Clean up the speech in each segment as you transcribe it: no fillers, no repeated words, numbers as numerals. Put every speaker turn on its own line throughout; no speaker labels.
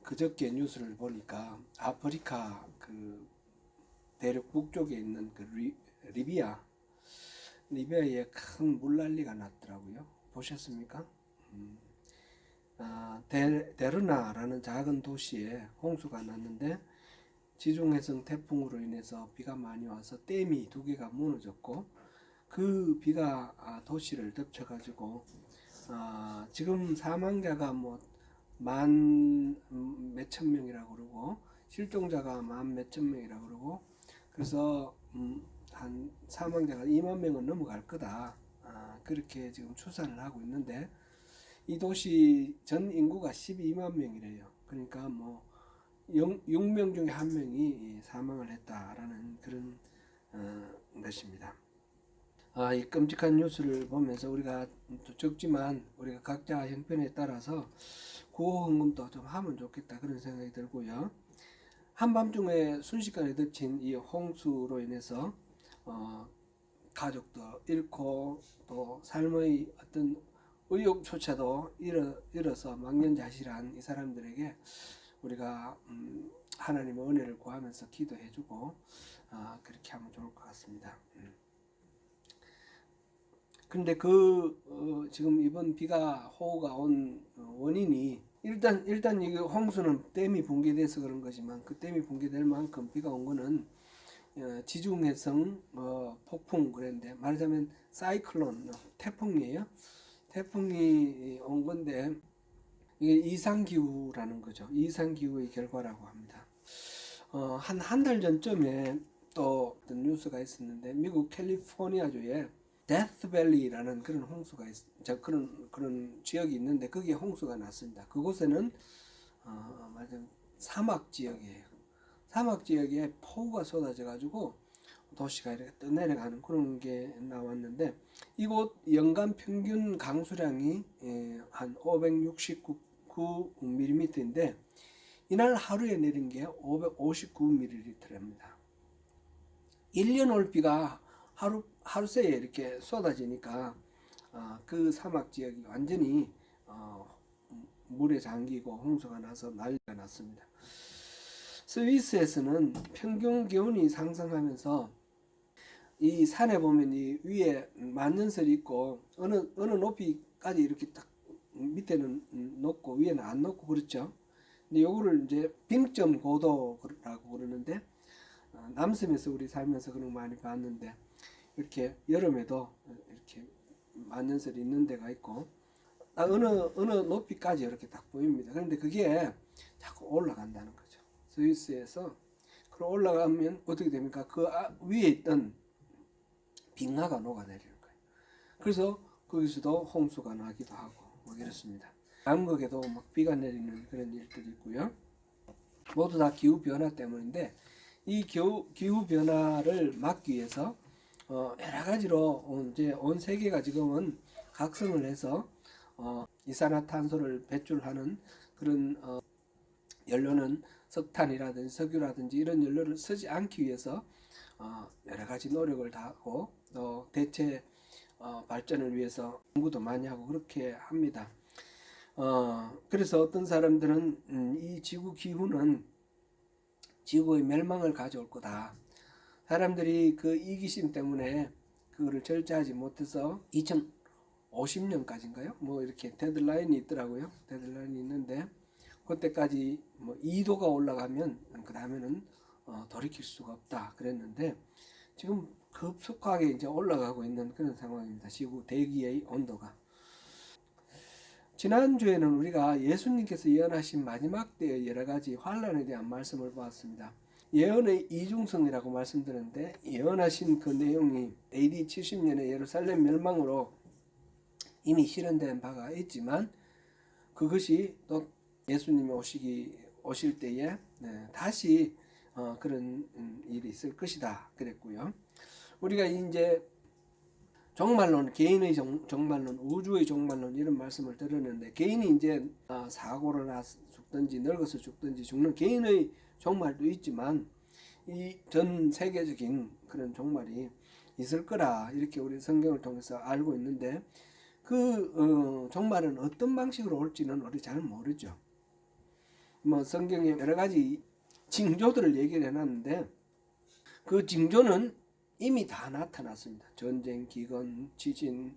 그저께 뉴스를 보니까 아프리카 그 대륙 북쪽에 있는 그 리비아에 큰 물난리가 났더라고요. 보셨습니까? 데르나라는 작은 도시에 홍수가 났는데 지중해성 태풍으로 인해서 비가 많이 와서 댐이 두 개가 무너졌고 그 비가 도시를 덮쳐가지고 지금 사망자가 뭐 만 몇천 명이라고 그러고 실종자가 만 몇천 명이라고 그러고 그래서 한 사망자가 2만 명은 넘어갈 거다. 그렇게 지금 추산을 하고 있는데 이 도시 전 인구가 12만 명이래요. 그러니까 뭐 6명 중에 1명이 사망을 했다라는 그런 것입니다. 이 끔찍한 뉴스를 보면서 우리가 적지만 우리가 각자 형편에 따라서 구호헌금도 좀 하면 좋겠다 그런 생각이 들고요. 한밤중에 순식간에 덮친 이 홍수로 인해서 가족도 잃고 또 삶의 어떤 의욕조차도 잃어서 망연자실한 이 사람들에게 우리가 하나님의 은혜를 구하면서 기도해주고 그렇게 하면 좋을 것 같습니다. 근데 지금 이번 호우가 온 원인이 일단 이게 홍수는 댐이 붕괴돼서 그런 거지만 그 댐이 붕괴될 만큼 비가 온 거는 지중해성 폭풍 그랬는데 말하자면 사이클론 태풍이에요. 태풍이 온 건데 이게 이상기후라는 거죠. 이상기후의 결과라고 합니다. 한 달 전쯤에 또 어떤 뉴스가 있었는데 미국 캘리포니아주에 데스밸리라는 그런 홍수가 그런 지역이 있는데 거기에 홍수가 났습니다. 그곳에는 말하자면 사막 지역이에요. 사막 지역에 폭우가 쏟아져 가지고 도시가 이렇게 떠내려가는 그런 게 나왔는데 이곳 연간 평균 강수량이 한 569mm인데 이날 하루에 내린 게 559mm랍니다. 1년 올 비가 하루 새에 이렇게 쏟아지니까 그 사막 지역이 완전히 물에 잠기고 홍수가 나서 난리가 났습니다. 스위스에서는 평균 기온이 상승하면서 이 산에 보면 이 위에 만년설이 있고 어느 높이까지 이렇게 딱 밑에는 높고 위에는 안 높고 그렇죠. 근데 요거를 이제 빙점 고도라고 그러는데 남섬에서 우리 살면서 그런 거 많이 봤는데 이렇게 여름에도 이렇게 만년설이 있는 데가 있고 어느 높이까지 이렇게 딱 보입니다. 그런데 그게 자꾸 올라간다는 거죠. 스위스에서 그럼 올라가면 어떻게 됩니까? 그 위에 있던 빙하가 녹아내리는 거예요. 그래서 거기서도 홍수가 나기도 하고 뭐 이렇습니다. 남극에도 막 비가 내리는 그런 일들이 있고요. 모두 다 기후 변화 때문인데 이 기후 변화를 막기 위해서 여러 가지로 이제 온 세계가 지금은 각성을 해서 이산화탄소를 배출하는 그런 연료는 석탄이라든지 석유라든지 이런 연료를 쓰지 않기 위해서 여러 가지 노력을 다하고 또 대체 발전을 위해서 연구도 많이 하고 그렇게 합니다. 그래서 어떤 사람들은 이 지구 기후는 지구의 멸망을 가져올 거다. 사람들이 그 이기심 때문에 그거를 절제하지 못해서 2050년까지인가요? 뭐 이렇게 데드라인이 있더라고요. 데드라인이 있는데 그때까지 뭐 2도가 올라가면 그 다음에는 돌이킬 수가 없다 그랬는데 지금 급속하게 이제 올라가고 있는 그런 상황입니다. 지구 대기의 온도가. 지난주에는 우리가 예수님께서 예언하신 마지막 때의 여러 가지 환란에 대한 말씀을 보았습니다. 예언의 이중성이라고 말씀드렸는데 예언하신 그 내용이 AD 70년에 예루살렘 멸망으로 이미 실현된 바가 있지만 그것이 또 예수님이 오실 때에 다시 그런 일이 있을 것이다 그랬고요. 우리가 이제 종말론, 개인의 종말론, 우주의 종말론 이런 말씀을 들었는데 개인이 이제 사고를 나서 죽든지 늙어서 죽든지 죽는 개인의 종말도 있지만 이 전 세계적인 그런 종말이 있을 거라 이렇게 우리 성경을 통해서 알고 있는데 그 종말은 어떤 방식으로 올지는 우리 잘 모르죠. 뭐 성경에 여러 가지 징조들을 얘기를 해놨는데 그 징조는 이미 다 나타났습니다. 전쟁, 기근, 지진,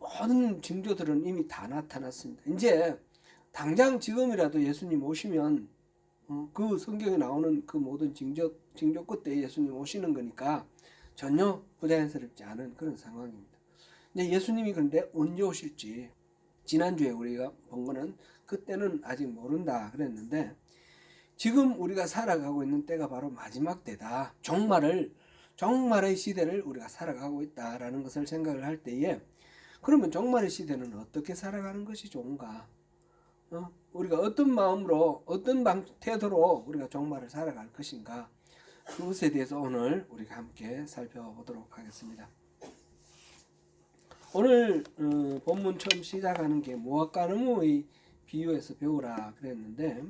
모든 징조들은 이미 다 나타났습니다. 이제 당장 지금이라도 예수님 오시면 그 성경에 나오는 그 모든 징조 끝에 예수님 오시는 거니까 전혀 부자연스럽지 않은 그런 상황입니다. 이제 예수님이 그런데 언제 오실지 지난주에 우리가 본 거는 그때는 아직 모른다 그랬는데 지금 우리가 살아가고 있는 때가 바로 마지막 때다. 종말의 시대를 우리가 살아가고 있다라는 것을 생각을 할 때에 그러면 종말의 시대는 어떻게 살아가는 것이 좋은가? 우리가 어떤 마음으로 어떤 태도로 우리가 종말을 살아갈 것인가? 그것에 대해서 오늘 우리가 함께 살펴보도록 하겠습니다. 오늘 본문 처음 시작하는 게 무화과나무의 비유에서 배우라 그랬는데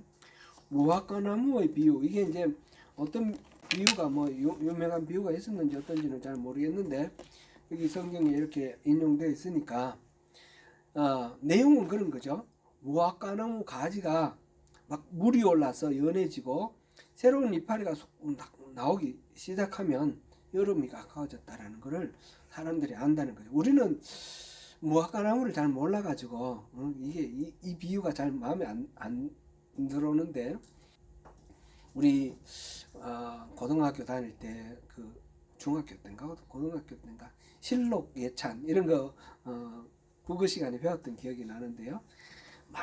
무화과 나무의 비유, 이게 이제 어떤 비유가 뭐 유명한 비유가 있었는지 어떤지는 잘 모르겠는데 여기 성경에 이렇게 인용되어 있으니까 내용은 그런 거죠. 무화과 나무 가지가 막 물이 올라서 연해지고 새로운 이파리가 나오기 시작하면 여름이 가까워졌다라는 것을 사람들이 안다는 거죠. 우리는 무화과 나무를 잘 몰라가지고 이게 이 비유가 잘 마음에 안 들어오는데 우리 고등학교 다닐 때 그 중학교 때인가 고등학교 때인가 실록 예찬 이런 거 국어 시간에 배웠던 기억이 나는데요. 막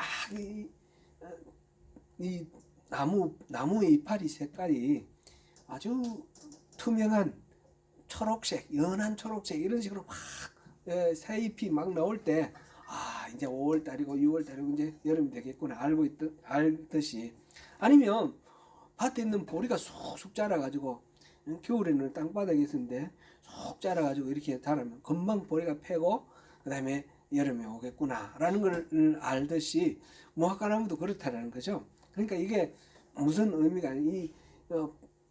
이 나무의 이파리 색깔이 아주 투명한 초록색, 연한 초록색 이런 식으로 막 새잎이 막 나올 때 이제 5월달이고 6월달이고 이제 여름이 되겠구나 알듯이 아니면 밭에 있는 보리가 쑥쑥 자라가지고 겨울에는 땅바닥에 있었는데 쑥 자라가지고 이렇게 자라면 금방 보리가 패고 그 다음에 여름에 오겠구나 라는 걸 알듯이 무화과나무도 그렇다라는 거죠. 그러니까 이게 무슨 의미가 이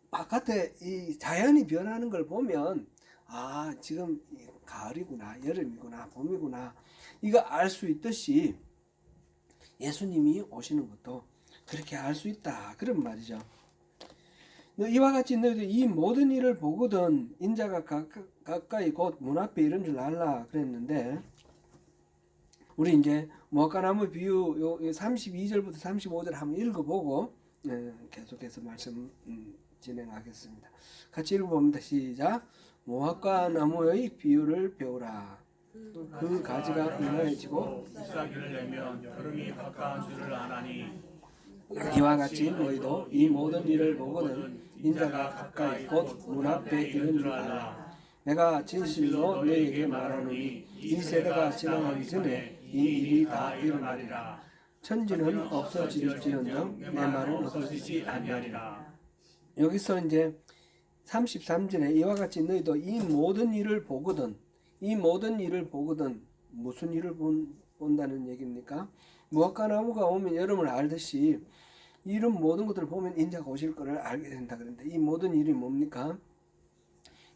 바깥에 이 자연이 변하는 걸 보면 지금 가을이구나 여름이구나 봄이구나 이거 알 수 있듯이 예수님이 오시는 것도 그렇게 알 수 있다 그런 말이죠. 이와 같이 너희들 이 모든 일을 보거든 인자가 가까이 곧 문 앞에 이른 줄 알라 그랬는데 우리 이제 무화과나무 비유 요 32절부터 35절 한번 읽어보고 계속해서 말씀 진행하겠습니다. 같이 읽어봅니다. 시작. 무화과나무의 비유를 배우라. 그 가지가 인하여지고
잎사귀를 내면 여름이 가까운 줄을 아나니
이와 같이 너희도 이 모든 일을 보거든 인자가 가까이 곧 문 앞에 이른 줄 알라. 내가 진실로 너희에게 말하노니 이 세대가 지나가기 전에 이 일이 다 일어나리라. 천지는 없어질지언정 내 말은 없어지지 않으리라. 여기서 이제 33절에 이와 같이 너희도 이 모든 일을 보거든 이 모든 일을 보거든 무슨 일을 본다는 얘기입니까? 무화과나무가 오면 여름을 알듯이 이런 모든 것들을 보면 인자가 오실 것을 알게 된다 그런데 이 모든 일이 뭡니까?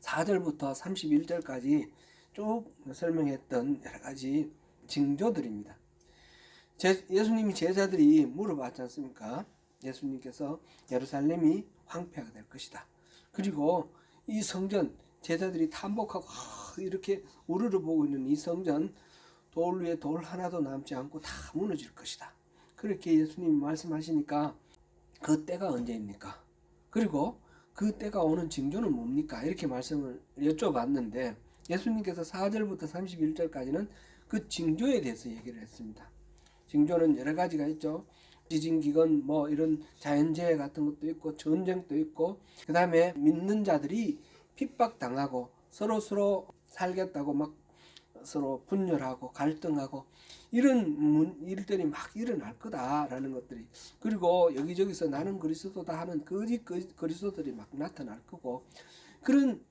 4절부터 31절까지 쭉 설명했던 여러 가지 징조들입니다. 예수님이 제자들이 물어봤지 않습니까? 예수님께서 예루살렘이 황폐가 될 것이다. 그리고 이 성전 제자들이 탐복하고 이렇게 우르르 보고 있는 이 성전 돌 위에 돌 하나도 남지 않고 다 무너질 것이다. 그렇게 예수님이 말씀하시니까 그 때가 언제입니까? 그리고 그 때가 오는 징조는 뭡니까? 이렇게 말씀을 여쭤봤는데 예수님께서 4절부터 31절까지는 그 징조에 대해서 얘기를 했습니다. 징조는 여러 가지가 있죠. 지진, 기근, 뭐 이런 자연재해 같은 것도 있고 전쟁도 있고 그 다음에 믿는 자들이 핍박당하고 서로 살겠다고 막 서로 분열하고 갈등하고 이런 일들이 막 일어날 거다라는 것들이 그리고 여기저기서 나는 그리스도다 하는 거짓 그리스도들이 막 나타날 거고 그런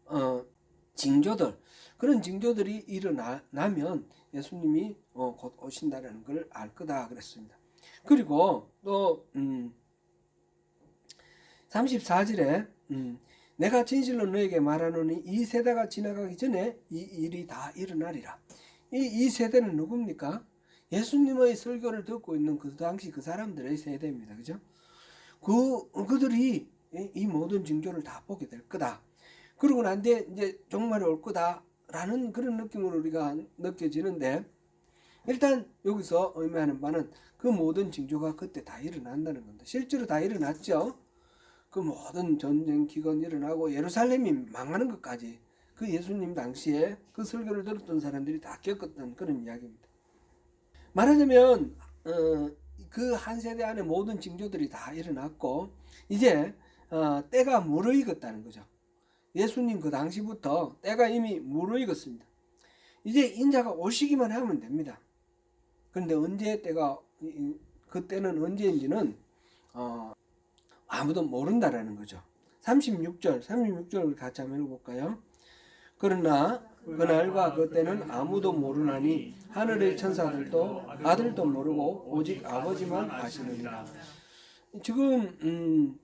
징조들 그런 징조들이 일어나면 예수님이 곧 오신다라는 걸 알 거다 그랬습니다. 그리고 또 34절에 내가 진실로 너에게 말하노니 이 세대가 지나가기 전에 이 일이 다 일어나리라. 이 세대는 누굽니까? 예수님의 설교를 듣고 있는 그 당시 그 사람들의 세대입니다. 그죠? 그들이 이 모든 징조를 다 보게 될 거다. 그러고 난 뒤에 이제 종말이 올 거다라는 그런 느낌으로 우리가 느껴지는데, 일단 여기서 의미하는 바는 그 모든 징조가 그때 다 일어난다는 겁니다. 실제로 다 일어났죠. 그 모든 전쟁 기근 일어나고 예루살렘이 망하는 것까지 그 예수님 당시에 그 설교를 들었던 사람들이 다 겪었던 그런 이야기입니다. 말하자면 그 한 세대 안에 모든 징조들이 다 일어났고 이제 때가 무르익었다는 거죠. 예수님 그 당시부터 때가 이미 무르익었습니다. 이제 인자가 오시기만 하면 됩니다. 그런데 언제 때가 그때는 언제인지는 아무도 모른다라는 거죠. 36절 같이 한번 읽어볼까요? 그러나 그날과 그때는 아무도 모르나니 하늘의 천사들도 아들도 모르고 오직 아버지만 아시느니라. 지금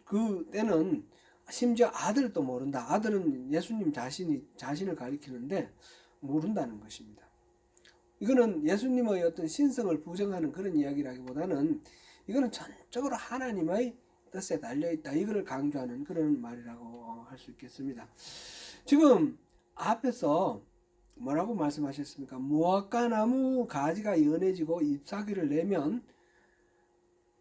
그 때는 심지어 아들도 모른다. 아들은 예수님 자신을 가리키는데 모른다는 것입니다. 이거는 예수님의 어떤 신성을 부정하는 그런 이야기라기보다는 이거는 전적으로 하나님의 뜻에 달려있다. 이거를 강조하는 그런 말이라고 할 수 있겠습니다. 지금 앞에서 뭐라고 말씀하셨습니까? 무화과 나무 가지가 연해지고 잎사귀를 내면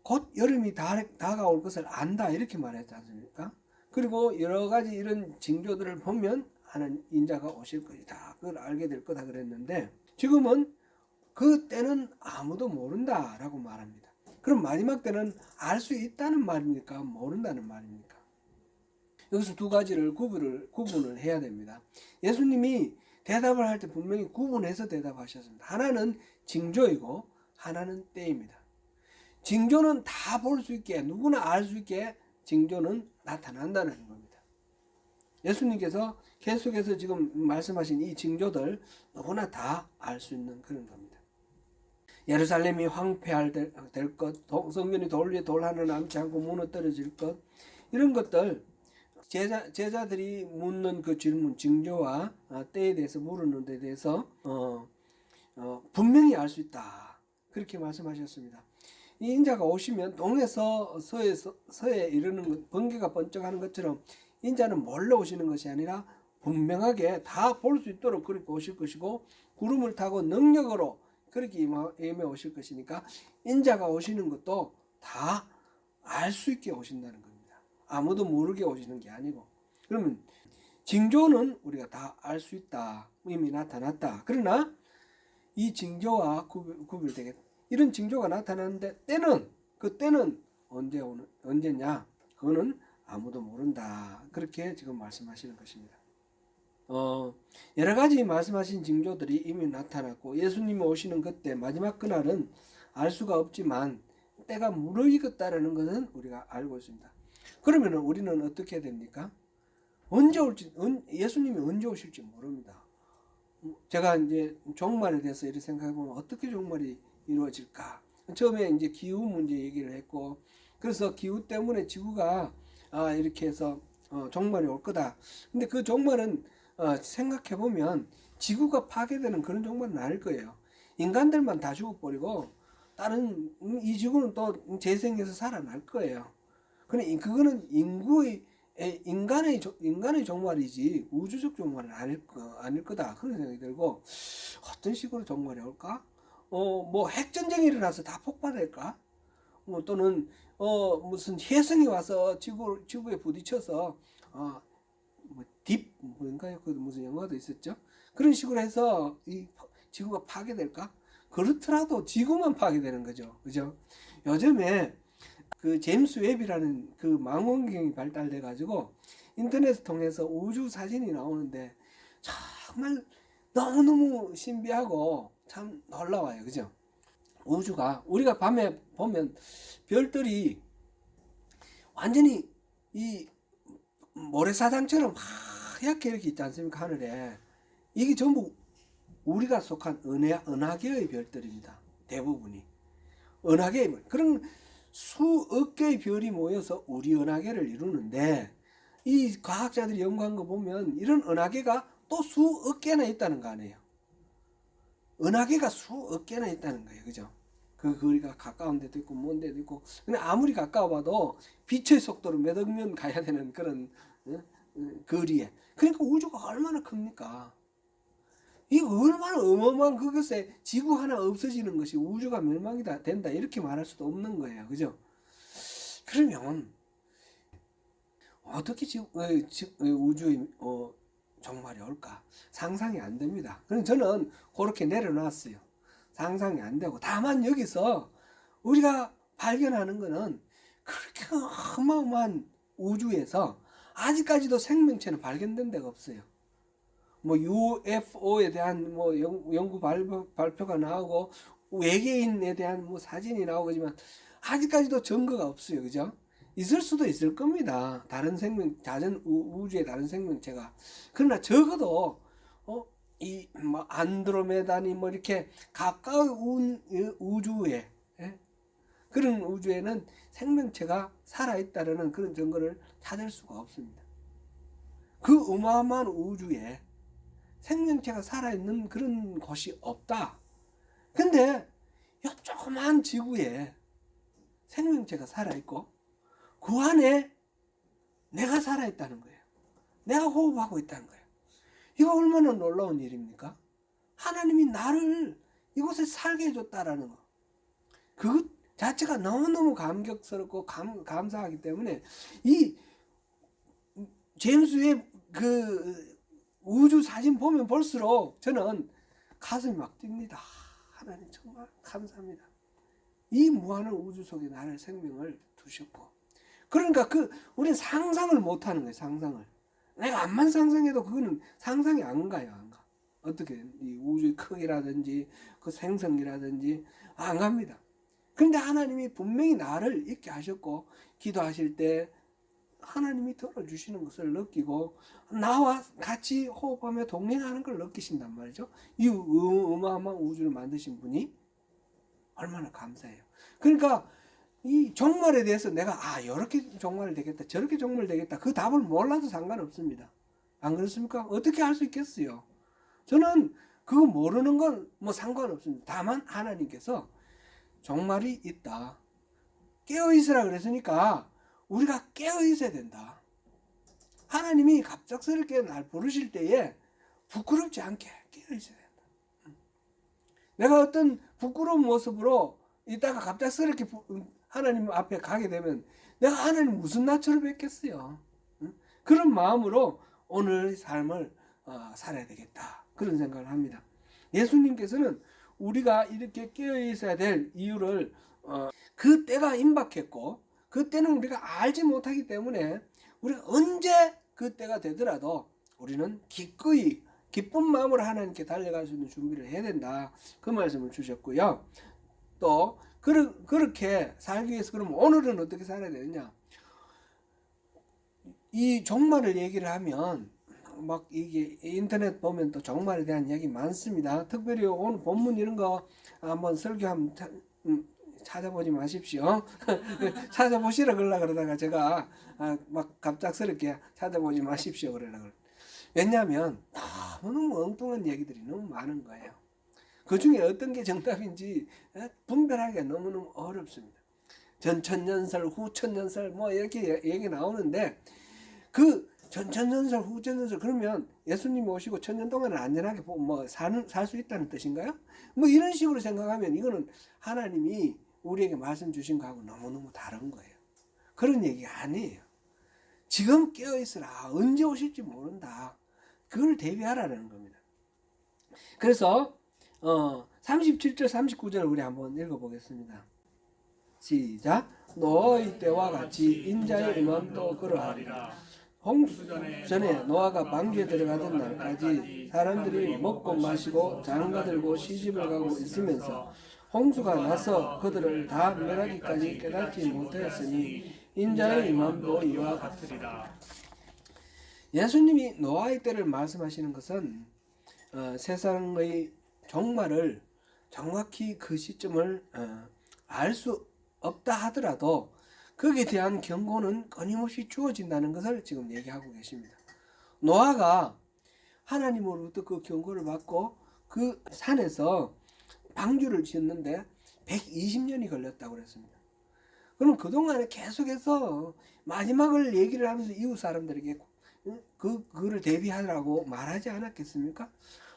곧 여름이 다가올 것을 안다. 이렇게 말했지 않습니까? 그리고 여러 가지 이런 징조들을 보면 하나님 인자가 오실 것이다. 그걸 알게 될 거다 그랬는데 지금은 그 때는 아무도 모른다라고 말합니다. 그럼 마지막 때는 알 수 있다는 말입니까? 모른다는 말입니까? 여기서 두 가지를 구분을 해야 됩니다. 예수님이 대답을 할 때 분명히 구분해서 대답하셨습니다. 하나는 징조이고 하나는 때입니다. 징조는 다 볼 수 있게 누구나 알 수 있게 징조는 나타난다는 겁니다. 예수님께서 계속해서 지금 말씀하신 이 징조들 누구나 다 알 수 있는 그런 겁니다. 예루살렘이 황폐할 될 것, 성전이 돌 위에 돌 하나 남지 않고 무너뜨려질 것, 이런 것들 제자들이 묻는 그 질문, 징조와 때에 대해서 물은 데 대해서 분명히 알 수 있다. 그렇게 말씀하셨습니다. 이 인자가 오시면 동에서 서에 이르는 번개가 번쩍하는 것처럼 인자는 몰래 오시는 것이 아니라 분명하게 다 볼 수 있도록 그렇게 오실 것이고 구름을 타고 능력으로 그렇게 임해 오실 것이니까 인자가 오시는 것도 다 알 수 있게 오신다는 겁니다. 아무도 모르게 오시는 게 아니고. 그러면 징조는 우리가 다 알 수 있다. 이미 나타났다. 그러나 이 징조와 구별되겠다. 이런 징조가 나타나는데 그 때는 언제냐? 그거는 아무도 모른다. 그렇게 지금 말씀하시는 것입니다. 여러 가지 말씀하신 징조들이 이미 나타났고 예수님이 오시는 그때 마지막 그날은 알 수가 없지만 때가 무르익었다라는 것은 우리가 알고 있습니다. 그러면 우리는 어떻게 됩니까? 예수님이 언제 오실지 모릅니다. 제가 이제 종말에 대해서 이렇게 생각해보면 어떻게 종말이 이루어질까? 처음에 이제 기후 문제 얘기를 했고, 그래서 기후 때문에 지구가 이렇게 해서 종말이 올 거다. 근데 그 종말은 생각해보면 지구가 파괴되는 그런 종말은 아닐 거예요. 인간들만 다 죽어버리고 다른 이 지구는 또 재생해서 살아날 거예요. 근데 그거는 인간의 종말이지 우주적 종말은 아닐 거다. 그런 생각이 들고 어떤 식으로 종말이 올까? 뭐 핵전쟁이 일어나서 다 폭발할까? 또는 무슨 혜성이 와서 지구에 부딪혀서 뭔가요? 그 무슨 영화도 있었죠? 그런 식으로 해서 이 지구가 파괴될까? 그렇더라도 지구만 파괴되는 거죠. 그죠? 요즘에 그 제임스 웹이라는 그 망원경이 발달돼 가지고 인터넷을 통해서 우주 사진이 나오는데 정말 너무너무 신비하고 참 놀라워요. 그죠? 우주가 우리가 밤에 보면 별들이 완전히 이 모래사장처럼 하얗게 이렇게 있지 않습니까? 하늘에. 이게 전부 우리가 속한 은하계의 별들입니다. 대부분이. 은하계의 별. 그런 수억 개의 별이 모여서 우리 은하계를 이루는데 이 과학자들이 연구한 거 보면 이런 은하계가 또 수억 개나 있다는 거 아니에요. 은하계가 수억 개나 있다는 거예요. 그죠? 그 거리가 가까운 데도 있고 먼 데도 있고, 근데 아무리 가까워봐도 빛의 속도로 몇 억 년 가야 되는 그런 거리에. 그러니까 우주가 얼마나 큽니까? 이 얼마나 어마어마한 그것에 지구 하나 없어지는 것이 우주가 멸망이 된다 이렇게 말할 수도 없는 거예요. 그죠? 그러면 어떻게 우주의 종말이 올까? 상상이 안 됩니다. 그럼 저는 그렇게 내려놨어요. 상상이 안 되고, 다만 여기서 우리가 발견하는 거는 그렇게 어마어마한 우주에서 아직까지도 생명체는 발견된 데가 없어요. 뭐 UFO에 대한 뭐 연구 발표가 나오고 외계인에 대한 뭐 사진이 나오지만 아직까지도 증거가 없어요. 그죠? 있을 수도 있을 겁니다. 다른 생명, 우주의 다른 생명체가. 그러나 적어도 이 뭐 안드로메다니 뭐 이렇게 가까운 우주에, 그런 우주에는 생명체가 살아있다는 그런 증거를 찾을 수가 없습니다. 그 어마어마한 우주에 생명체가 살아있는 그런 곳이 없다. 근데 이 조그만 지구에 생명체가 살아있고 그 안에 내가 살아있다는 거예요. 내가 호흡하고 있다는 거예요. 이거 얼마나 놀라운 일입니까? 하나님이 나를 이곳에 살게 해줬다라는 거. 그것 자체가 너무너무 감격스럽고 감사하기 때문에 이 제임스 웹 우주 사진 보면 볼수록 저는 가슴이 막 뜁니다. 하나님 정말 감사합니다. 이 무한한 우주 속에 나를 생명을 두셨고, 그러니까 우리는 상상을 못하는 거예요. 상상을. 내가 암만 상상해도 그거는 상상이 안 가요. 안 가. 어떻게 이 우주의 크기라든지 그 생성이라든지 안 갑니다. 그런데 하나님이 분명히 나를 있게 하셨고, 기도하실 때 하나님이 들어주시는 것을 느끼고 나와 같이 호흡하며 동행하는 걸 느끼신단 말이죠. 이 어마어마한 우주를 만드신 분이 얼마나 감사해요. 그러니까 이 종말에 대해서 내가 이렇게 종말 되겠다 저렇게 종말 되겠다 그 답을 몰라도 상관없습니다. 안 그렇습니까? 어떻게 할 수 있겠어요? 저는 그거 모르는 건 뭐 상관없습니다. 다만 하나님께서 종말이 있다, 깨어있으라 그랬으니까 우리가 깨어있어야 된다. 하나님이 갑작스럽게 날 부르실 때에 부끄럽지 않게 깨어있어야 된다. 내가 어떤 부끄러운 모습으로 있다가 갑작스럽게 하나님 앞에 가게 되면 내가 하나님 무슨 나처럼 뵙겠어요. 그런 마음으로 오늘 삶을 살아야 되겠다, 그런 생각을 합니다. 예수님께서는 우리가 이렇게 깨어있어야 될 이유를 그 때가 임박했고 그 때는 우리가 알지 못하기 때문에 우리가 언제 그 때가 되더라도 우리는 기꺼이 기쁜 마음으로 하나님께 달려갈 수 있는 준비를 해야 된다, 그 말씀을 주셨고요. 또 그렇게 살기 위해서 그럼 오늘은 어떻게 살아야 되느냐? 이 종말을 얘기를 하면 막 이게 인터넷 보면 또 종말에 대한 이야기 많습니다. 특별히 오늘 본문 이런 거 한번 설교하면 찾아보지 마십시오. 찾아보시라 그러다가 제가 막 갑작스럽게 찾아보지 마십시오 그러려고. 왜냐하면 너무 엉뚱한 얘기들이 너무 많은 거예요. 그 중에 어떤 게 정답인지 분별하기가 너무너무 어렵습니다. 전천년설, 후천년설 뭐 이렇게 얘기 나오는데 그 전천년설, 후천년설 그러면 예수님이 오시고 천년 동안은 안전하게 뭐 살 수 있다는 뜻인가요? 뭐 이런 식으로 생각하면 이거는 하나님이 우리에게 말씀 주신 거하고 너무너무 다른 거예요. 그런 얘기가 아니에요. 지금 깨어있으라, 언제 오실지 모른다, 그걸 대비하라는 겁니다. 그래서 37절 39절을 우리 한번 읽어보겠습니다. 시작. 노아의 때와 같이 인자의 임함도 그러하리라. 홍수 전에 노아가 방주에 들어가던 날까지 사람들이 먹고 마시고 자는가 들고 시집을 가고 있으면서 홍수가 나서 그들을 다 멸하기까지 깨닫지 못하였으니 인자의 임함도 이와 같으리라. 예수님이 노아의 때를 말씀하시는 것은 세상의 종말을 정확히 그 시점을 알 수 없다 하더라도 거기에 대한 경고는 끊임없이 주어진다는 것을 지금 얘기하고 계십니다. 노아가 하나님으로부터 그 경고를 받고 그 산에서 방주를 지었는데 120년이 걸렸다고 그랬습니다. 그럼 그동안에 계속해서 마지막을 얘기를 하면서 이웃 사람들에게 그거를 대비하라고 말하지 않았겠습니까?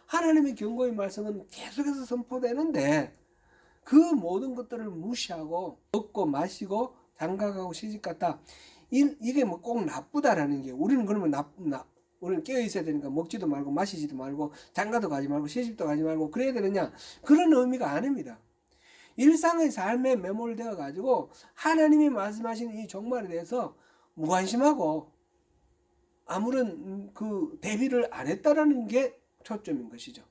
하나님의 경고의 말씀은 계속해서 선포되는데 그 모든 것들을 무시하고 먹고 마시고 장가가고 시집갔다. 이게 뭐 꼭 나쁘다라는 게, 우리는 그러면 우리는 깨어 있어야 되니까 먹지도 말고 마시지도 말고 장가도 가지 말고 시집도 가지 말고 그래야 되느냐, 그런 의미가 아닙니다. 일상의 삶에 매몰되어 가지고 하나님이 말씀하신 이 종말에 대해서 무관심하고 아무런 그 대비를 안 했다라는 게 초점인 것이죠.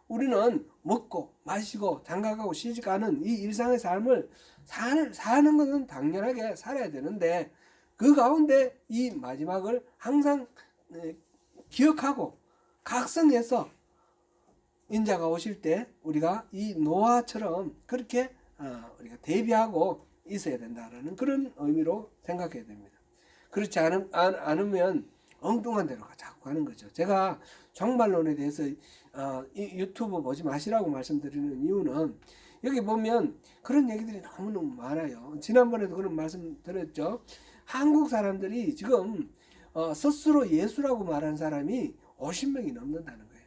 우리는 먹고 마시고 장가가고 시집가는 이 일상의 삶을 사는 것은 당연하게 살아야 되는데, 그 가운데 이 마지막을 항상 기억하고 각성해서 인자가 오실 때 우리가 이 노아처럼 그렇게 우리가 대비하고 있어야 된다라는 그런 의미로 생각해야 됩니다. 그렇지 않으면 엉뚱한 데로 자꾸 가는 거죠. 제가 종말론에 대해서 유튜브 보지 마시라고 말씀드리는 이유는, 여기 보면 그런 얘기들이 너무너무 많아요. 지난번에도 그런 말씀 드렸죠. 한국 사람들이 지금 스스로 예수라고 말한 사람이 50명이 넘는다는 거예요.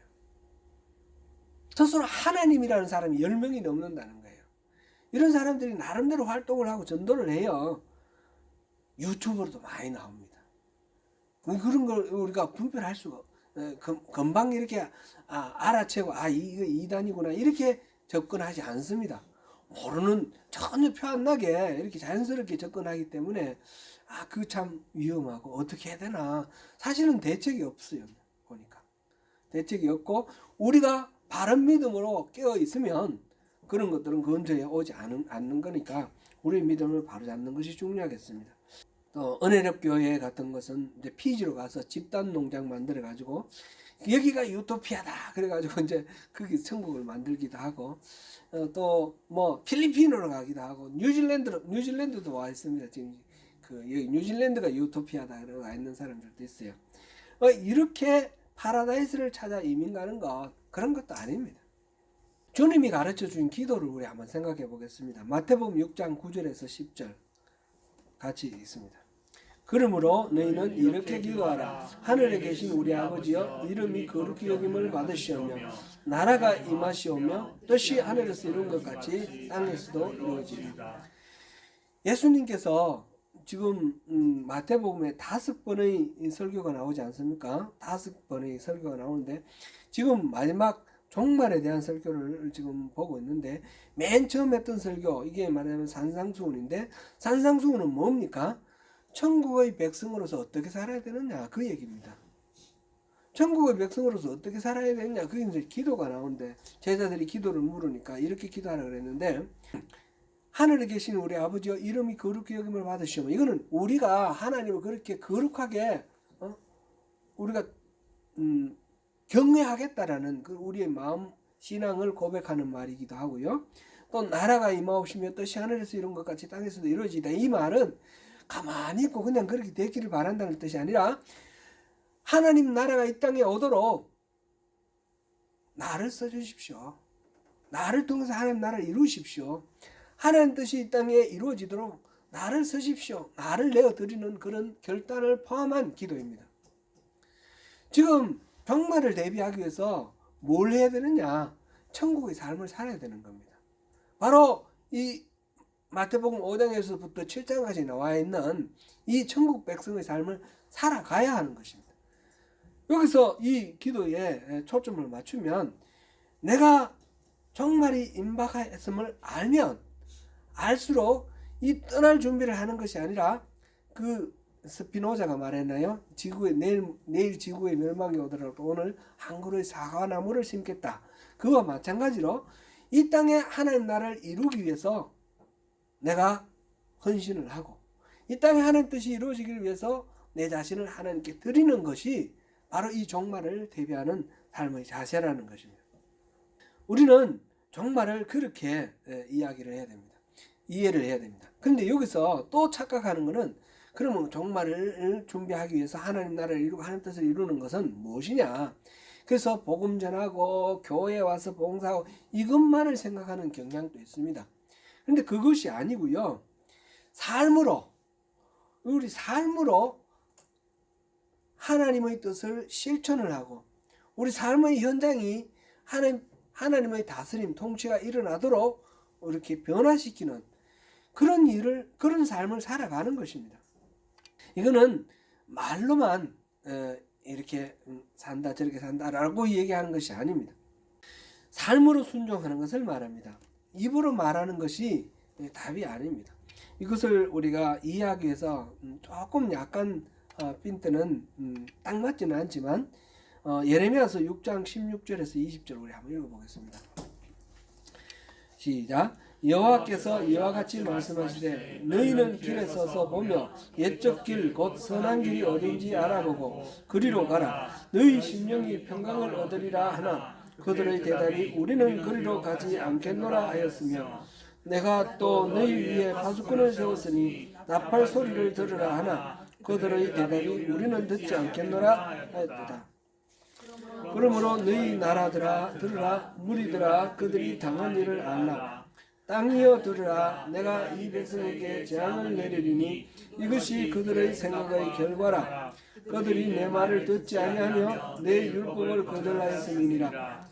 스스로 하나님이라는 사람이 10명이 넘는다는 거예요. 이런 사람들이 나름대로 활동을 하고 전도를 해요. 유튜브로도 많이 나옵니다. 그런 걸 우리가 분별할 수가, 금방 이렇게 알아채고 이거 이단이구나 이렇게 접근하지 않습니다. 모르는, 전혀 표 안 나게 이렇게 자연스럽게 접근하기 때문에 그거 참 위험하고 어떻게 해야 되나, 사실은 대책이 없어요. 보니까 대책이 없고, 우리가 바른 믿음으로 깨어 있으면 그런 것들은 근처에 오지 않는 거니까 우리의 믿음을 바로잡는 것이 중요하겠습니다. 또 은혜롭 교회 같은 것은 이제 피지로 가서 집단 농장 만들어 가지고 여기가 유토피아다 그래가지고 이제 거기 천국을 만들기도 하고, 또 뭐 필리핀으로 가기도 하고, 뉴질랜드도 와 있습니다. 지금 여기 뉴질랜드가 유토피아다 그러고 와 있는 사람들도 있어요. 이렇게 파라다이스를 찾아 이민 가는 것, 그런 것도 아닙니다. 주님이 가르쳐 준 기도를 우리 한번 생각해 보겠습니다. 마태복음 6장 9절에서 10절 같이 있습니다. 그러므로 너희는 이렇게 기도하라. 하늘에 계신 우리 아버지여, 이름이 거룩히 여김을 받으시오며 나라가 임하시오며 뜻이 하늘에서 이룬 것 같이 땅에서도 이루어지리라. 예수님께서 지금 마태복음에 5번의 설교가 나오지 않습니까? 5번의 설교가 나오는데, 지금 마지막 종말에 대한 설교를 지금 보고 있는데, 맨 처음 했던 설교, 이게 말하자면 산상수훈인데, 산상수훈은 뭡니까? 천국의 백성으로서 어떻게 살아야 되느냐, 그 얘기입니다. 천국의 백성으로서 어떻게 살아야 되느냐, 그게 이제 기도가 나오는데, 제자들이 기도를 물으니까 이렇게 기도하라 그랬는데, 하늘에 계신 우리 아버지여, 이름이 거룩히 여김을 받으시오며, 이거는 우리가 하나님을 그렇게 거룩하게 우리가 경외하겠다라는 그 우리의 마음 신앙을 고백하는 말이기도 하고요. 또 나라가 임하옵시며 뜻이 하늘에서 이룬 것 같이 땅에서도 이루어지다. 이 말은 가만히 있고 그냥 그렇게 되기를 바란다는 뜻이 아니라, 하나님 나라가 이 땅에 오도록 나를 써주십시오. 나를 통해서 하나님 나라를 이루십시오. 하나님 뜻이 이 땅에 이루어지도록 나를 쓰십시오. 나를 내어드리는 그런 결단을 포함한 기도입니다. 지금 종말을 대비하기 위해서 뭘 해야 되느냐? 천국의 삶을 살아야 되는 겁니다. 바로 이 마태복음 5장에서부터 7장까지 나와 있는 이 천국 백성의 삶을 살아가야 하는 것입니다. 여기서 이 기도에 초점을 맞추면, 내가 종말이 임박했음을 알면 알수록 이 떠날 준비를 하는 것이 아니라, 그 스피노자가 말했나요? 내일 지구의 멸망이 오더라도 오늘 한 그루의 사과나무를 심겠다. 그와 마찬가지로 이 땅에 하나님 나라를 이루기 위해서 내가 헌신을 하고, 이 땅에 하나님 뜻이 이루어지기 위해서 내 자신을 하나님께 드리는 것이 바로 이 종말을 대비하는 삶의 자세라는 것입니다. 우리는 종말을 그렇게 이야기를 해야 됩니다. 이해를 해야 됩니다. 그런데 여기서 또 착각하는 것은, 그러면 종말을 준비하기 위해서 하나님 나라를 이루고 하나님 뜻을 이루는 것은 무엇이냐? 그래서 복음 전하고 교회에 와서 봉사하고 이것만을 생각하는 경향도 있습니다. 그런데 그것이 아니고요. 우리 삶으로 하나님의 뜻을 실천을 하고 우리 삶의 현장이 하나님의 다스림, 통치가 일어나도록 이렇게 변화시키는 그런 삶을 살아가는 것입니다. 이거는 말로만 이렇게 산다 저렇게 산다라고 얘기하는 것이 아닙니다. 삶으로 순종하는 것을 말합니다. 입으로 말하는 것이 답이 아닙니다. 이것을 우리가 이해하기 위해서 조금 약간 핀트는 딱 맞지는 않지만 예레미야서 6장 16절에서 20절 우리 한번 읽어보겠습니다. 시작. 여호와께서 이와 같이 말씀하시되 너희는 길에 서서 보며 옛적 길 곧 선한 길이 어딘지 알아보고 그리로 가라. 너희 심령이 평강을 얻으리라 하나 그들의 대답이 우리는 그리로 가지 않겠노라 하였으며 내가 또 너희 위에 파수꾼을 세웠으니 나팔 소리를 들으라 하나 그들의 대답이 우리는 듣지 않겠노라 하였도다. 그러므로 너희 나라들아 들으라 무리들아 그들이 당한 일을 알라. 땅이여 들으라 내가 이 백성에게 재앙을 내리리니 이것이 그들의 생각의 결과라. 그들이 내 말을 듣지 아니하며 내 율법을 거절하였음이니라.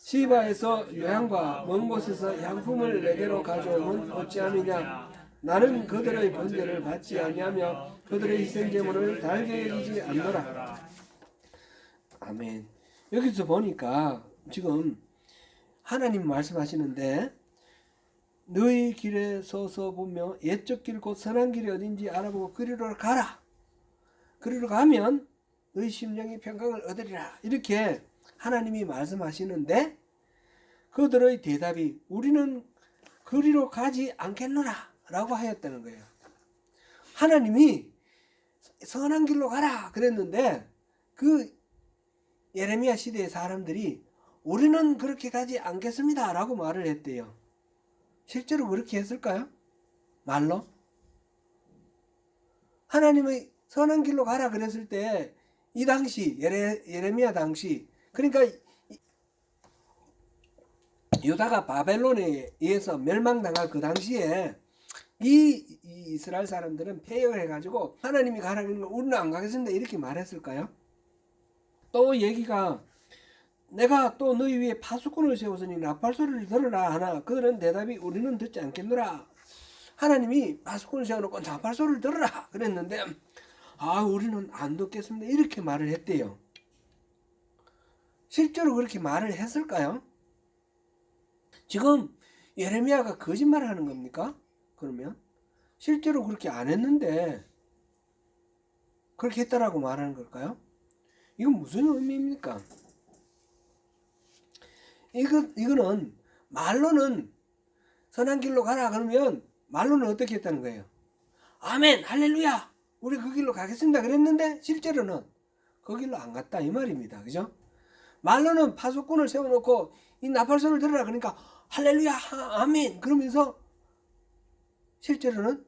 시바에서 요향과 먼 곳에서 향품을 내게로 가져오면 어찌함이냐. 나는 그들의 번제를 받지 아니하며 그들의 희생제물을 달게 여기지 않노라. 아멘. 여기서 보니까 지금 하나님 말씀하시는데 너희 길에 서서 보며 옛적 길 곧 선한 길이 어딘지 알아보고 그리로 가라. 그리로 가면 너희 심령이 평강을 얻으리라. 이렇게 하나님이 말씀하시는데 그들의 대답이 우리는 그리로 가지 않겠노라 라고 하였다는 거예요. 하나님이 선한 길로 가라 그랬는데 그 예레미야 시대의 사람들이 우리는 그렇게 가지 않겠습니다 라고 말을 했대요. 실제로 그렇게 했을까요? 말로? 하나님의 선한 길로 가라 그랬을 때 이 당시 예레미야 당시 그러니까 유다가 바벨론에 의해서 멸망당할 그 당시에 이 이스라엘 사람들은 폐역을 해가지고 하나님이 가라는 걸 우리는 안 가겠습니다 이렇게 말했을까요? 또 얘기가 내가 또 너희 위에 파수꾼을 세웠으니 나팔 소리를 들으라 하나 그들은 대답이 우리는 듣지 않겠노라. 하나님이 파수꾼을 세워놓고 나팔 소리를 들으라 그랬는데 우리는 안 듣겠습니다 이렇게 말을 했대요. 실제로 그렇게 말을 했을까요? 지금 예레미야가 거짓말을 하는 겁니까? 그러면 실제로 그렇게 안 했는데 그렇게 했다라고 말하는 걸까요? 이건 무슨 의미입니까? 이거는 말로는 선한 길로 가라 그러면 말로는 어떻게 했다는 거예요? 아멘 할렐루야 우리 그 길로 가겠습니다 그랬는데 실제로는 그 길로 안 갔다 이 말입니다. 그죠? 말로는 파수꾼을 세워놓고 이 나팔소리를 들으라 그러니까 할렐루야 아멘 그러면서 실제로는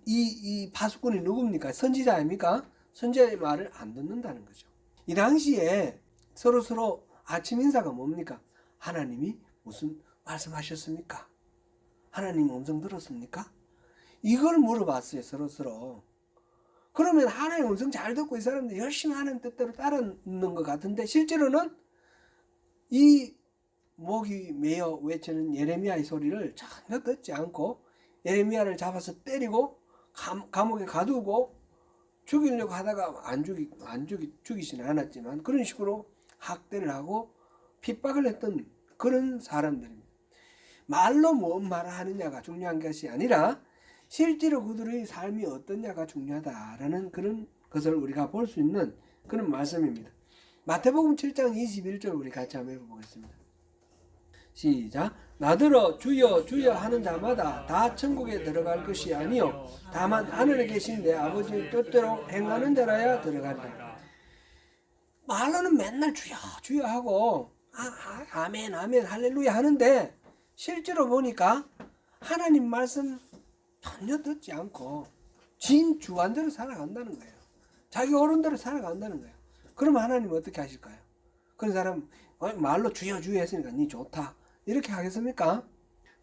이 파수꾼이 누굽니까? 선지자 아닙니까? 선지자의 말을 안 듣는다는 거죠. 이 당시에 서로 아침 인사가 뭡니까? 하나님이 무슨 말씀하셨습니까? 하나님 음성 들었습니까? 이걸 물어봤어요 서로. 그러면 하나님 음성 잘 듣고 이 사람들 열심히 하는 뜻대로 따르는 것 같은데 실제로는 이 목이 메어 외치는 예레미야의 소리를 전혀 듣지 않고 예레미야를 잡아서 때리고 감옥에 가두고 죽이려고 하다가 죽이지는 않았지만 그런 식으로 학대를 하고 핍박을 했던 그런 사람들입니다. 말로 뭔 말을 하느냐가 중요한 것이 아니라 실제로 그들의 삶이 어떠냐가 중요하다라는 그런 것을 우리가 볼 수 있는 그런 말씀입니다. 마태복음 7장 21절 우리 같이 한번 읽어보겠습니다. 시작. 나더러 주여 주여 하는 자마다 다 천국에 들어갈 것이 아니요 다만 하늘에 계신 내 아버지의 뜻대로 행하는 자라야 들어간다. 말로는 맨날 주여 주여 하고 아멘 아멘 할렐루야 하는데 실제로 보니까 하나님 말씀 전혀 듣지 않고 진 주관대로 살아간다는 거예요. 자기 어른대로 살아간다는 거예요. 그럼 하나님은 어떻게 하실까요? 그런 사람 말로 주여 주여 했으니까 니 좋다 이렇게 하겠습니까?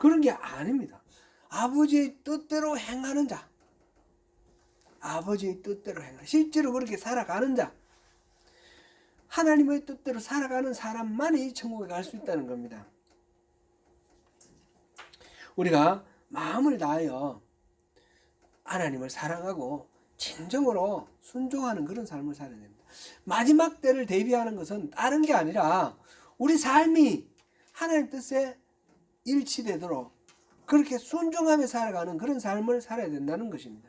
그런 게 아닙니다. 아버지의 뜻대로 행하는 자, 아버지의 뜻대로 행하는, 실제로 그렇게 살아가는 자, 하나님의 뜻대로 살아가는 사람만이 천국에 갈 수 있다는 겁니다. 우리가 마음을 다하여 하나님을 사랑하고 진정으로 순종하는 그런 삶을 살아야 됩니다. 마지막 때를 대비하는 것은 다른 게 아니라 우리 삶이 하나님 뜻에 일치되도록 그렇게 순종하며 살아가는 그런 삶을 살아야 된다는 것입니다.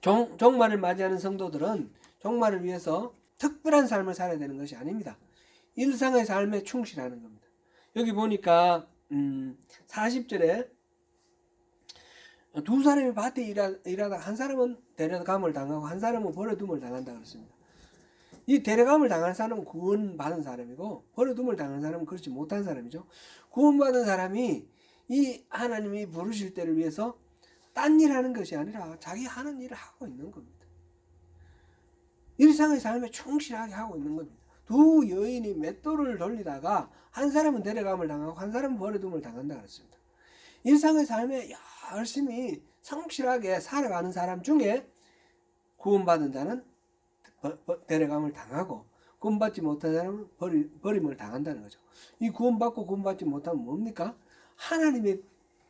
종말을 맞이하는 성도들은 종말을 위해서 특별한 삶을 살아야 되는 것이 아닙니다. 일상의 삶에 충실하는 겁니다. 여기 보니까 40절에 두 사람이 밭에 일하다가 한 사람은 데려감을 당하고 한 사람은 버려둠을 당한다 그랬습니다. 이 데려감을 당한 사람은 구원받은 사람이고 버려둠을 당한 사람은 그렇지 못한 사람이죠. 구원받은 사람이 이 하나님이 부르실 때를 위해서 딴 일 하는 것이 아니라 자기 하는 일을 하고 있는 겁니다. 일상의 삶에 충실하게 하고 있는 겁니다. 두 여인이 맷돌을 돌리다가 한 사람은 데려감을 당하고 한 사람은 버려둠을 당한다 그랬습니다. 일상의 삶에 열심히 성실하게 살아가는 사람 중에 구원받은 자는 데려감을 당하고 구원받지 못한 사람은 버림을 당한다는 거죠. 이 구원받고 구원받지 못하면 뭡니까? 하나님의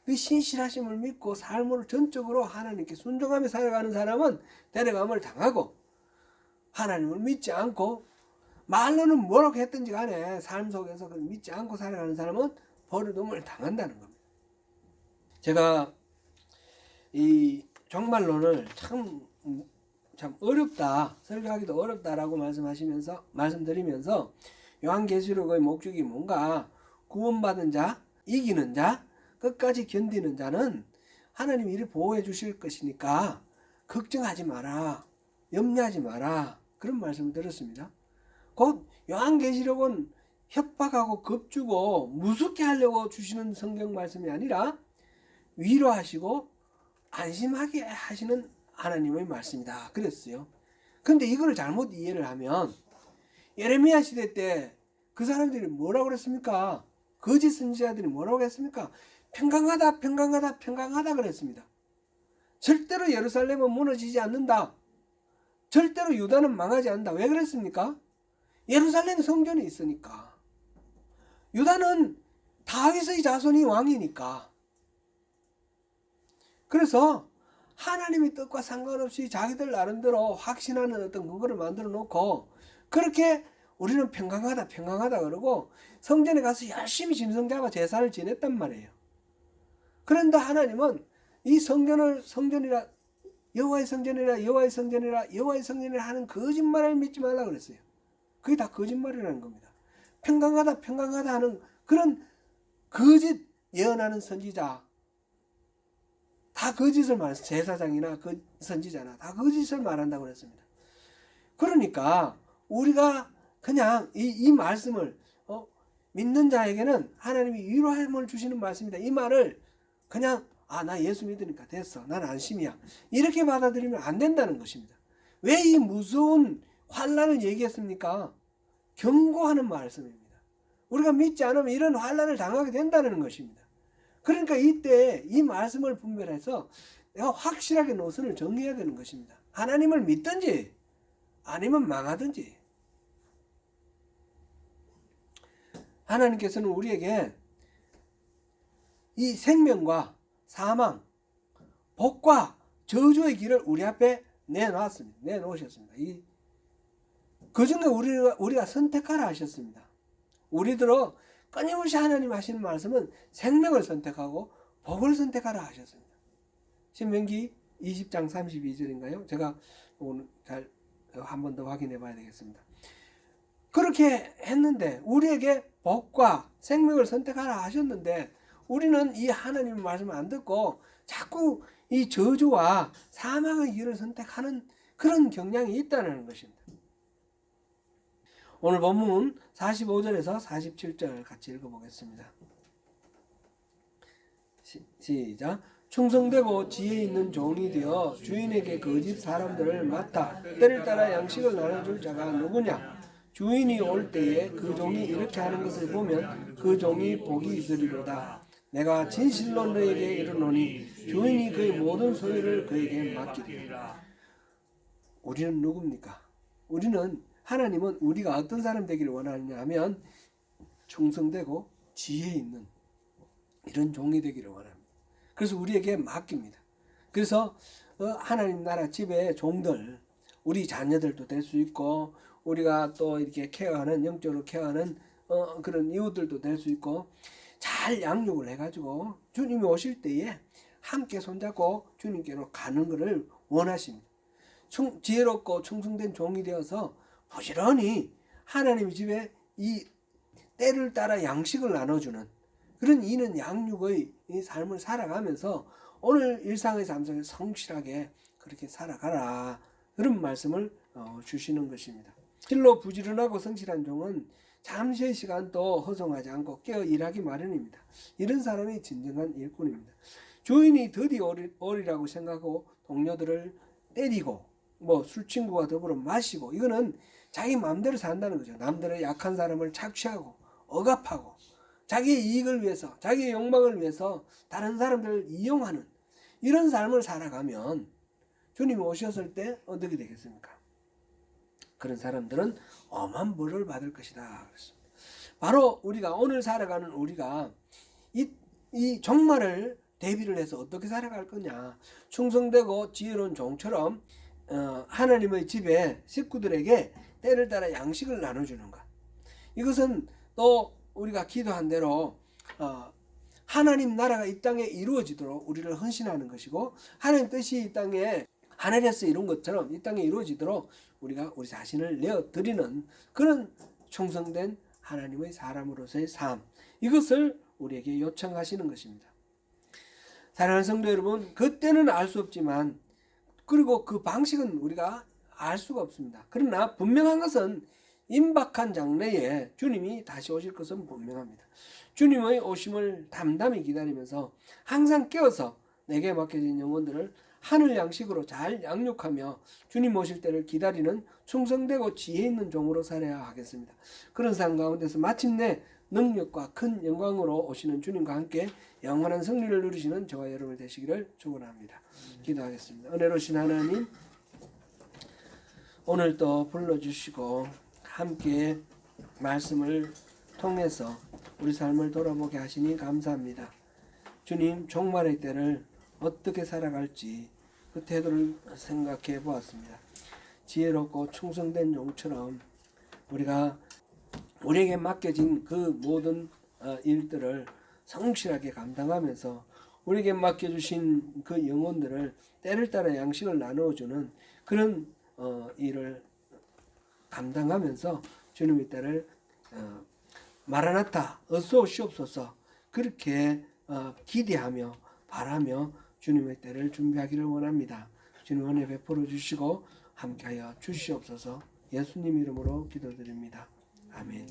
그 신실하심을 믿고 삶을 전적으로 하나님께 순종하며 살아가는 사람은 데려감을 당하고, 하나님을 믿지 않고 말로는 뭐라고 했든지 간에 삶 속에서 믿지 않고 살아가는 사람은 버림을 당한다는 겁니다. 제가 이 종말론을 참 어렵다, 설교하기도 어렵다라고 말씀드리면서 요한계시록의 목적이 뭔가 구원받은 자, 이기는 자, 끝까지 견디는 자는 하나님이 이를 보호해 주실 것이니까 걱정하지 마라, 염려하지 마라, 그런 말씀을 들었습니다. 곧 요한계시록은 협박하고 겁주고 무섭게 하려고 주시는 성경 말씀이 아니라 위로하시고 안심하게 하시는 하나님의 말씀이다 그랬어요. 근데 이걸 잘못 이해를 하면 예레미야 시대 때 그 사람들이 뭐라고 그랬습니까? 거짓 선지자들이 뭐라고 했습니까? 평강하다 평강하다 평강하다 그랬습니다. 절대로 예루살렘은 무너지지 않는다. 절대로 유다는 망하지 않는다. 왜 그랬습니까? 예루살렘 성전이 있으니까. 유다는 다윗의 자손이 왕이니까. 그래서 하나님의 뜻과 상관없이 자기들 나름대로 확신하는 어떤 그거를 만들어 놓고 그렇게 우리는 평강하다 평강하다 그러고 성전에 가서 열심히 짐승 잡아 제사를 지냈단 말이에요. 그런데 하나님은 이 성전이라 여호와의 성전이라 여호와의 성전이라 여호와의 성전이라 하는 거짓말을 믿지 말라 그랬어요. 그게 다 거짓말이라는 겁니다. 평강하다 평강하다 하는 그런 거짓 예언하는 선지자, 다 거짓을 말해서 제사장이나 그 선지자나 다 거짓을 말한다고 그랬습니다. 그러니까 우리가 그냥 이 말씀을 믿는 자에게는 하나님이 위로함을 주시는 말씀이다. 이 말을 그냥 나 예수 믿으니까 됐어, 난 안심이야, 이렇게 받아들이면 안 된다는 것입니다. 왜 이 무서운 환난을 얘기했습니까? 경고하는 말씀입니다. 우리가 믿지 않으면 이런 환난을 당하게 된다는 것입니다. 그러니까 이때 이 말씀을 분별해서 내가 확실하게 노선을 정해야 되는 것입니다. 하나님을 믿든지 아니면 망하든지. 하나님께서는 우리에게 이 생명과 사망, 복과 저주의 길을 우리 앞에 내놓으셨습니다. 그 중에 우리가 선택하라 하셨습니다. 우리들은 끊임없이 하나님 하시는 말씀은 생명을 선택하고 복을 선택하라 하셨습니다. 신명기 20장 32절인가요? 제가 오늘 한 번 더 확인해 봐야 되겠습니다. 그렇게 했는데 우리에게 복과 생명을 선택하라 하셨는데 우리는 이 하나님의 말씀을 안 듣고 자꾸 이 저주와 사망의 길을 선택하는 그런 경향이 있다는 것입니다. 오늘 본문 45절에서 47절 같이 읽어보겠습니다. 시작. 충성되고 지혜 있는 종이 되어 주인에게 그 집 사람들을 맡아 때를 따라 양식을 나눠줄 자가 누구냐? 주인이 올 때에 그 종이 이렇게 하는 것을 보면 그 종이 복이 있으리로다. 내가 진실로 너에게 이르노니 주인이 그의 모든 소유를 그에게 맡기리라. 우리는 누굽니까? 하나님은 우리가 어떤 사람 되기를 원하느냐 하면 충성되고 지혜 있는 이런 종이 되기를 원합니다. 그래서 우리에게 맡깁니다. 그래서 하나님 나라 집의 종들, 우리 자녀들도 될 수 있고 우리가 또 이렇게 케어하는, 영적으로 케어하는 그런 이웃들도 될 수 있고, 잘 양육을 해가지고 주님이 오실 때에 함께 손잡고 주님께로 가는 것을 원하십니다. 지혜롭고 충성된 종이 되어서 부지런히 하나님의 집에 이 때를 따라 양식을 나눠주는 그런 이는 양육의 이 삶을 살아가면서 오늘 일상의 삶 속에 성실하게 그렇게 살아가라, 그런 말씀을 주시는 것입니다. 실로 부지런하고 성실한 종은 잠시의 시간도 허송하지 않고 깨어 일하기 마련입니다. 이런 사람이 진정한 일꾼입니다. 주인이 더디 오리라고 생각하고 동료들을 때리고 술 친구와 더불어 마시고, 이거는 자기 마음대로 산다는 거죠. 남들의 약한 사람을 착취하고 억압하고 자기의 이익을 위해서, 자기의 욕망을 위해서 다른 사람들을 이용하는 이런 삶을 살아가면 주님이 오셨을 때 어떻게 되겠습니까? 그런 사람들은 엄한 벌을 받을 것이다. 그랬습니다. 바로 우리가 오늘 살아가는 우리가 이 종말을 대비를 해서 어떻게 살아갈 거냐, 충성되고 지혜로운 종처럼 하나님의 집에 식구들에게 때를 따라 양식을 나눠주는 것. 이것은 또 우리가 기도한 대로 하나님 나라가 이 땅에 이루어지도록 우리를 헌신하는 것이고, 하나님 뜻이 이 땅에 하늘에서 이룬 것처럼 이 땅에 이루어지도록 우리가 우리 자신을 내어드리는 그런 충성된 하나님의 사람으로서의 삶, 이것을 우리에게 요청하시는 것입니다. 사랑하는 성도 여러분, 그때는 알 수 없지만, 그리고 그 방식은 우리가 알 수가 없습니다. 그러나 분명한 것은 임박한 장래에 주님이 다시 오실 것은 분명합니다. 주님의 오심을 담담히 기다리면서 항상 깨어서 내게 맡겨진 영혼들을 하늘 양식으로 잘 양육하며 주님 오실 때를 기다리는 충성되고 지혜 있는 종으로 살아야 하겠습니다. 그런 삶 가운데서 마침내 능력과 큰 영광으로 오시는 주님과 함께 영원한 승리를 누리시는 저와 여러분 되시기를 축원합니다. 기도하겠습니다. 은혜로우신 하나님, 오늘 또 불러주시고 함께 말씀을 통해서 우리 삶을 돌아보게 하시니 감사합니다. 주님, 종말의 때를 어떻게 살아갈지 그 태도를 생각해 보았습니다. 지혜롭고 충성된 종처럼 우리에게 맡겨진 그 모든 일들을 성실하게 감당하면서 우리에게 맡겨주신 그 영혼들을 때를 따라 양식을 나누어주는 그런 일을 감당하면서 주님의 때를 마라나타 어서 오시옵소서 그렇게 기대하며 바라며 주님의 때를 준비하기를 원합니다. 주님 은혜 베풀어 주시고 함께하여 주시옵소서. 예수님 이름으로 기도드립니다. 아멘.